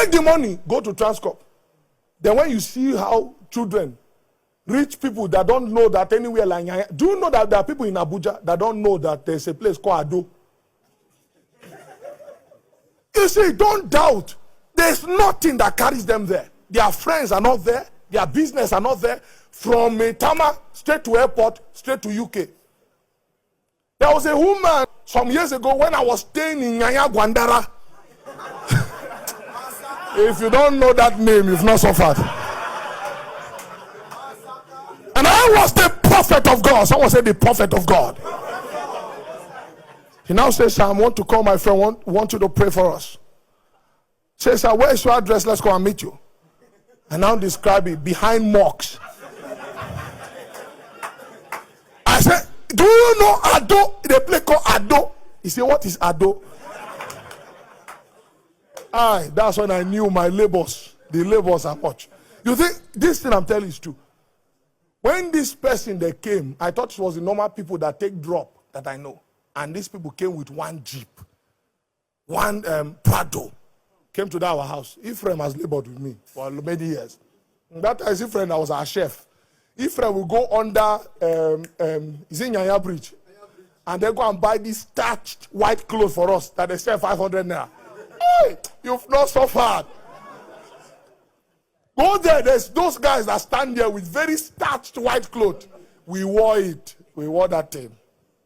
Take the money, go to Transcorp. Then when you see how children, rich people that don't know that anywhere like Nyanya, do you know that there are people in Abuja that don't know that there's a place called Ado? You see, don't doubt. There's nothing that carries them there. Their friends are not there. Their business are not there. From Tama, straight to airport, straight to UK. There was a woman some years ago when I was staying in Nyanya Gwandara. If you don't know that name, you've not suffered. And I was the prophet of God. Someone said the prophet of God. He now says, I want to call my friend, want you to pray for us. Says, sir, where is your address? Let's go and meet you. And now describe it, behind mocks. I said, do you know Ado? They play called Ado. He said, what is Ado? That's when I knew my labors. The labors are much. You think this thing I'm telling you is true? When this person that came, I thought it was the normal people that take drop that I know. And these people came with one Jeep, one Prado. Came to our house. Ephraim has labored with me for many years. That time, Ephraim was our chef. Ephraim will go under, is in Nyanya Bridge, and they go and buy these starched white clothes for us that they sell 500 naira. Hey, you've not suffered. Go there, there's those guys that stand there with very starched white clothes. We wore it. We wore that thing.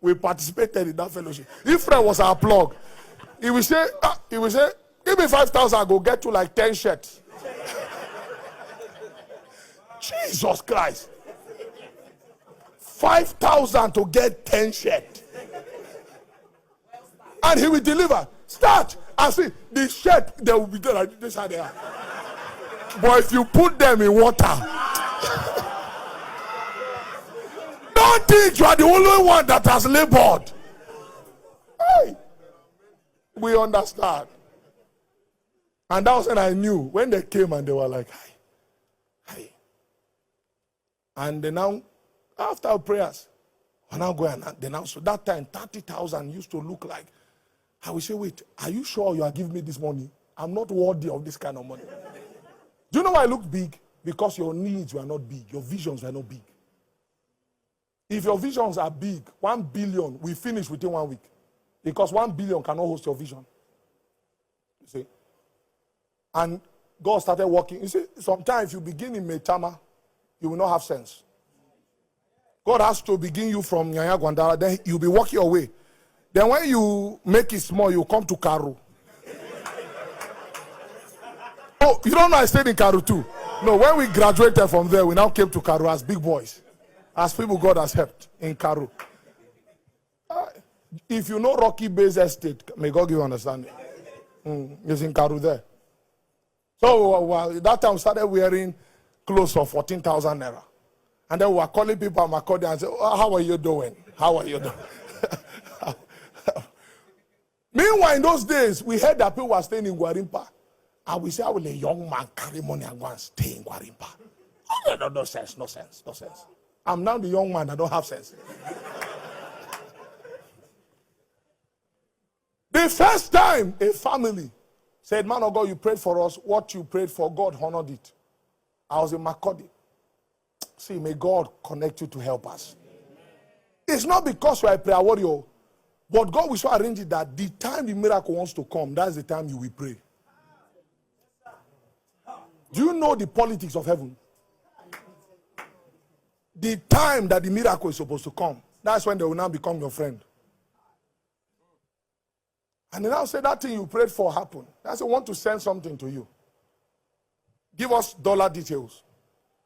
We participated in that fellowship. Ephraim was our plug. He will say, give me 5,000, I go get to like 10 shirts. Jesus Christ. 5,000 to get 10 shirts. And he will deliver. Start. I see the shirt, they will be there like this and there. But if you put them in water, don't think you are the only one that has labored. Hey, we understand. And that was when I knew. When they came and they were like, hi. And they now, after prayers, I now go and they now, so that time 30,000 used to look like, I will say, wait, are you sure you are giving me this money? I'm not worthy of this kind of money. Do you know why I look big? Because your needs were not big. Your visions were not big. If your visions are big, 1 billion, we finish within 1 week. Because 1 billion cannot host your vision. You see? And God started working. You see, sometimes if you begin in Metama, you will not have sense. God has to begin you from Nyanya Gwandara, then you'll be working your way. Then when you make it small, you come to Karu. Oh, you don't know I stayed in Karu too? No, when we graduated from there, we now came to Karu as big boys. As people God has helped in Karu. If you know Rocky Bay's estate, may God give you understanding. It's in Karu there. So that time we started wearing clothes of 14,000 naira. And then we were calling people at Makodi and say, oh, how are you doing? How are you doing? Meanwhile, in those days, we heard that people were staying in Gwarimpa. And we say, how will a young man carry money and go and stay in Gwarimpa? Oh, no sense. I'm now the young man that don't have sense. The first time a family said, man of God, you prayed for us. What you prayed for, God honored it. I was in Makodi. See, may God connect you to help us. It's not because you are a prayer warrior, but God will so arrange it that the time the miracle wants to come, that's the time you will pray. Do you know the politics of heaven? The time that the miracle is supposed to come, that's when they will now become your friend. And they now say that thing you prayed for happened. That's I want to send something to you. Give us dollar details.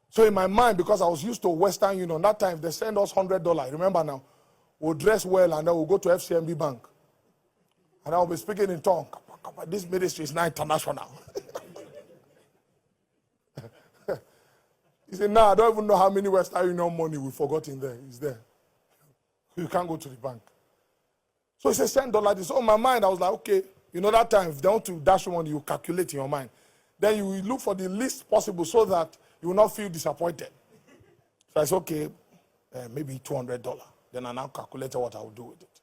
So in my mind, because I was used to Western Union, that time they send us $100. Remember now, we'll dress well and then we'll go to FCMB Bank. And I'll be speaking in tongue. This ministry is now international. He said, I don't even know how many Western Union money we forgot in there. It's there. You can't go to the bank. So he said, send $. So in my mind, I was like, okay, you know that time, if they want to dash money, you calculate in your mind. Then you will look for the least possible so that you will not feel disappointed. So I said, okay, maybe $200. Then I now calculated what I will do with it.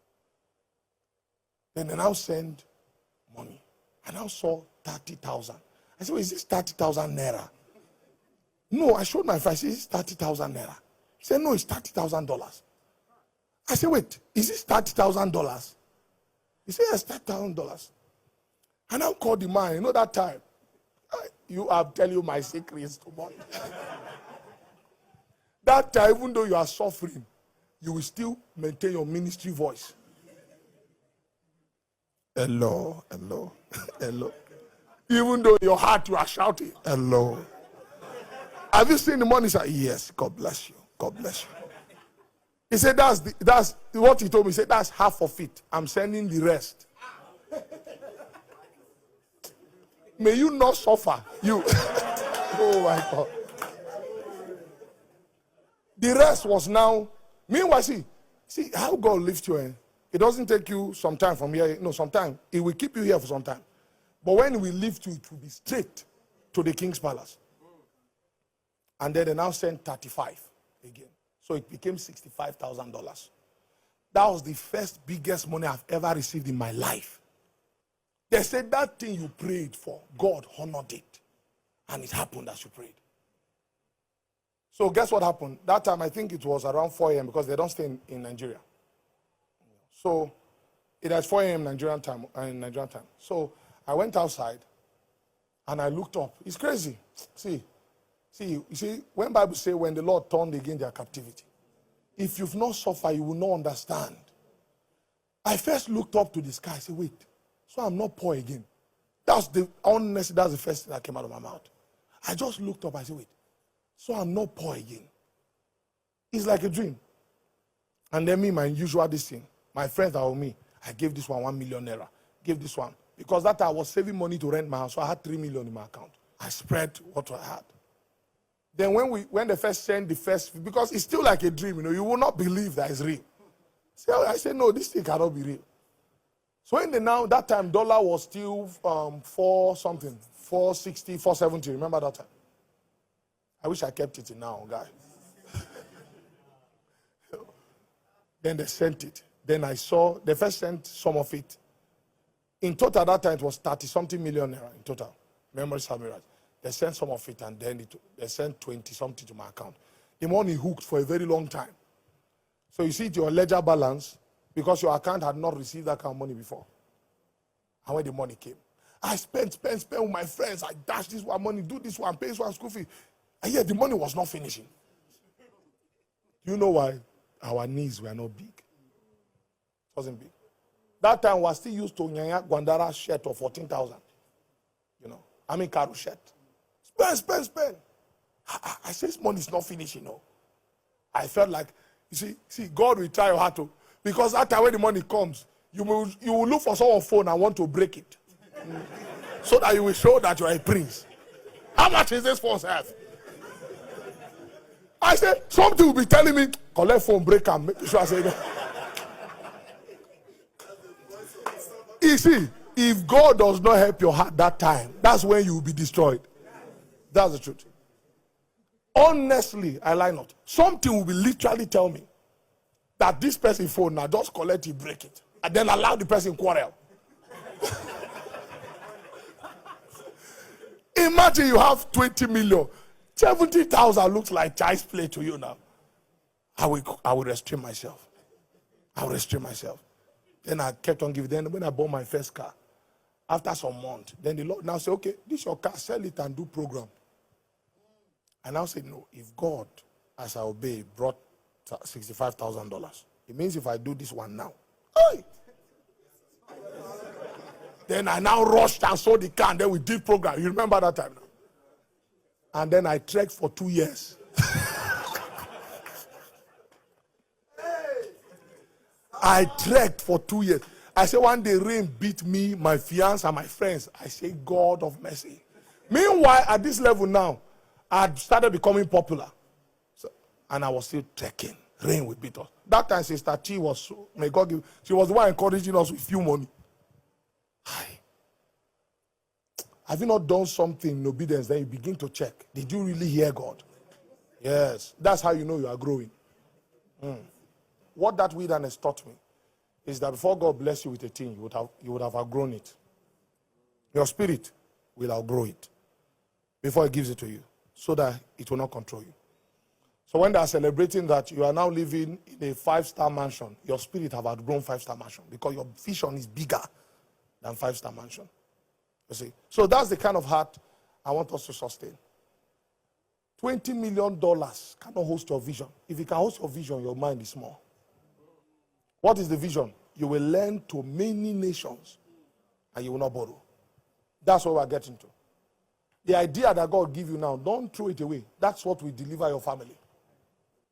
Then I now send money. I now saw 30,000. I said, well, is this 30,000 naira? No, I showed my friend. I said, is this 30,000 naira? He said, no, it's $30,000. I said, wait, is this $30,000? He said, yes, $30,000. And I called the man, you know that time. I'm telling you my secrets tomorrow. That time, even though you are suffering, you will still maintain your ministry voice. Hello, hello, hello. Even though your heart you are shouting, hello. Have you seen the money? He said, yes, God bless you. God bless you. He said, that's what he told me. He said, that's half of it. I'm sending the rest. May you not suffer. You. Oh my God. The rest was now. Meanwhile, see how God lifts you. It doesn't take you some time from here. No, sometime. It will keep you here for some time. But when we lift you, it will be straight to the king's palace. And then they now sent 35 again. So it became $65,000. That was the first biggest money I've ever received in my life. They said that thing you prayed for, God honored it. And it happened as you prayed. So guess what happened? That time I think it was around 4 a.m. because they don't stay in Nigeria. So it was 4 a.m. Nigerian time. So I went outside and I looked up. It's crazy. See, you see, when Bible says when the Lord turned again their captivity, if you've not suffered, you will not understand. I first looked up to the sky. I said, wait, so I'm not poor again. That's the first thing that came out of my mouth. I just looked up. I said, wait, so I'm not poor again. It's like a dream. And then me, my usual this thing, my friends that were with me, I gave this one 1 million naira. Gave this one. Because that time I was saving money to rent my house, so I had 3 million in my account. I spread what I had. Then when they first sent the first, because it's still like a dream, you will not believe that it's real. So I said, no, this thing cannot be real. So that time dollar was still 460, 470. Remember that time? I wish I kept it in now, guy. Then they sent it. Then I saw, they first sent some of it. In total, that time it was 30-something million naira in total. Memory serves me right. They sent some of it and then they sent 20-something to my account. The money hooked for a very long time. So you see your ledger balance because your account had not received that kind of money before. And when the money came, I spent with my friends. I dashed this one money, do this one, pay this one school fee. And yet the money was not finishing. You know why? Our needs were not big. It wasn't big. That time we were still used to Nyanya Gwandara shirt of 14,000. Karu shirt. Spend. I said, this money is not finishing. I felt like, you see, God will try your heart to. Because that time when the money comes, you will look for someone's phone and want to break it. So that you will show that you are a prince. How much is this phone's worth? I said, something will be telling me, collect phone, break and make sure I say that. You see, if God does not help your heart that time, that's when you will be destroyed. That's the truth. Honestly, I lie not. Something will be literally tell me that this person phone now just collect it, break it, and then allow the person quarrel. Imagine you have 20 million. 70,000 looks like child's play to you now. I will restrain myself. Then I kept on giving. Then when I bought my first car, after some months, then the Lord now said, okay, this is your car, sell it and do program. I now said, no, if God, as I obey, brought $65,000, it means if I do this one now, hey! Then I now rushed and sold the car and then we did program. You remember that time now? And then I trekked for 2 years. I trekked for 2 years. I said one day rain beat me, my fiance and my friends. I say, God of mercy. Meanwhile, at this level now, I had started becoming popular. And I was still trekking. Rain would beat us. That time Sister T was so, may God give, she was the one encouraging us with few money. Hi. Have you not done something in obedience? Then you begin to check. Did you really hear God? Yes. That's how you know you are growing. What that wilderness taught me is that before God bless you with a thing, you would have outgrown it. Your spirit will outgrow it. before he gives it to you, so that it will not control you. So when they are celebrating that you are now living in a 5-star mansion, your spirit have outgrown 5-star mansion because your vision is bigger than 5-star mansion. You see? So that's the kind of heart I want us to sustain. $20 million cannot host your vision. If it can host your vision, your mind is small. What is the vision? You will lend to many nations and you will not borrow. That's what we're getting to. The idea that God give you now, don't throw it away. That's what will deliver your family.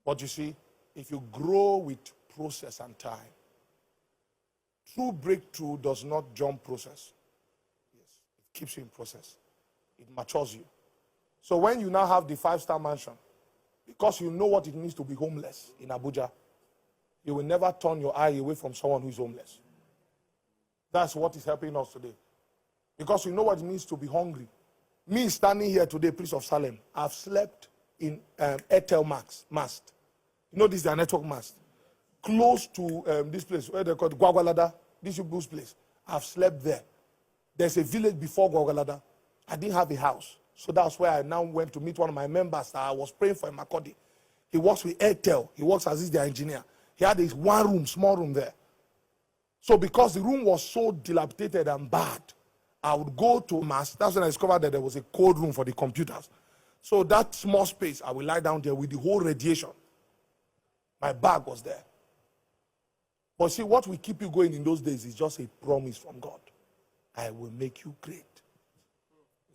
But you see, if you grow with process and time, true breakthrough does not jump process. Yes, it keeps you in process. It matures you. So when you now have the 5-star mansion, because you know what it means to be homeless in Abuja, you will never turn your eye away from someone who is homeless. That's what is helping us today. Because you know what it means to be hungry. Me standing here today, Prince of Salem, I've slept in Airtel mast. You know this is their network mast. Close to this place, where they call it Gwagwalada, this people's place. I've slept there. There's a village before Gwagwalada. I didn't have a house. So that's where I now went to meet one of my members that I was praying for in Makodi. He works with Airtel. He works as their engineer. He had this one room, small room there. So because the room was so dilapidated and bad, I would go to mass. That's when I discovered that there was a cold room for the computers. So that small space, I will lie down there with the whole radiation. My bag was there. But see, what will keep you going in those days is just a promise from God. I will make you great.